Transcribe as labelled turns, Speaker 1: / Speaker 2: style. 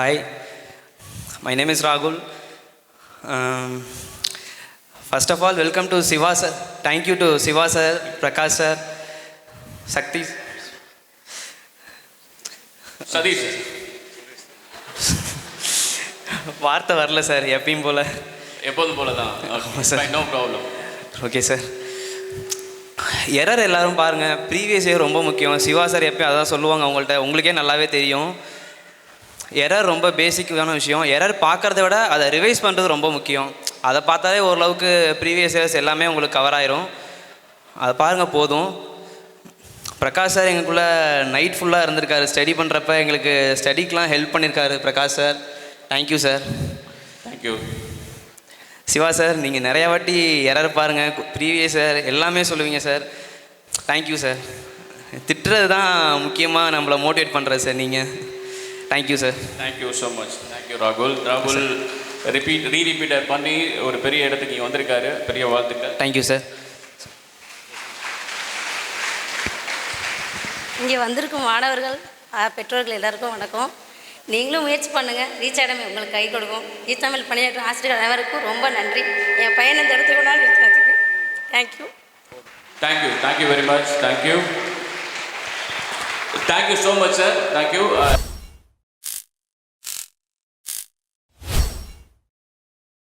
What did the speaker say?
Speaker 1: Hi, my name is Rahul. First of all, welcome to Siva sir. Thank you to Siva sir, Prakash sir, Shakti.
Speaker 2: Satish
Speaker 1: வார்த்தை வரல sir, எப்பயும் போல.
Speaker 2: எப்போதும் போல தான். No problem.
Speaker 1: Okay sir. Error எல்லாரும் பாருங்கள், ப்ரீவியஸ் இயர் ரொம்ப முக்கியம். சிவா சார் எப்பயும் அதான் சொல்லுவாங்க அவங்கள்ட்ட, உங்களுக்கே நல்லாவே தெரியும். எரர் ரொம்ப பேசிக்கான விஷயம். எரர் பார்க்குறத விட அதை ரிவைஸ் பண்ணுறது ரொம்ப முக்கியம். அதை பார்த்தாலே ஓரளவுக்கு ப்ரீவியஸ் இயர்ஸ் எல்லாமே உங்களுக்கு கவர் ஆயிரும். அதை பாருங்கள் போதும். பிரகாஷ் சார் எங்களுக்குள்ளே நைட் ஃபுல்லாக இருந்திருக்காரு ஸ்டடி பண்ணுறப்ப, எங்களுக்கு ஸ்டடிக்கெலாம் ஹெல்ப் பண்ணியிருக்காரு Prakash sir. Thank you sir.
Speaker 2: Thank you.
Speaker 1: Siva sir, நீங்கள் நிறையா வாட்டி எரர் பாருங்கள், ப்ரீவியஸ் சார் எல்லாமே சொல்லுவீங்க சார். Thank you sir. திட்டுறது தான் முக்கியமாக நம்மளை மோட்டிவேட் பண்ணுறது சார் நீங்கள். Thank you sir.
Speaker 2: Thank you so much. Thank you ராகுல். ராகுல் ரீரிப்பீட்டர் பண்ணி ஒரு பெரிய இடத்துக்கு இங்கே வந்திருக்காரு. பெரிய வாழ்த்துக்கள்.
Speaker 1: Thank you sir.
Speaker 3: இங்கே வந்திருக்கும் மாணவர்கள், பெற்றோர்கள் எல்லாருக்கும் வணக்கம். நீங்களும் முயற்சி பண்ணுங்கள், ரீச் ஆகிடமே உங்களுக்கு கை கொடுக்கும். தமிழ் பணியாற்றும் ஆசிரியர்கள் அனைவருக்கும் ரொம்ப நன்றி. என் பையன் இந்த இடத்துக்கு கொண்டாந்து இருக்கிறதுக்கு thank you.
Speaker 2: Thank you. Thank you very much. Thank you. Thank you so much sir. Thank you.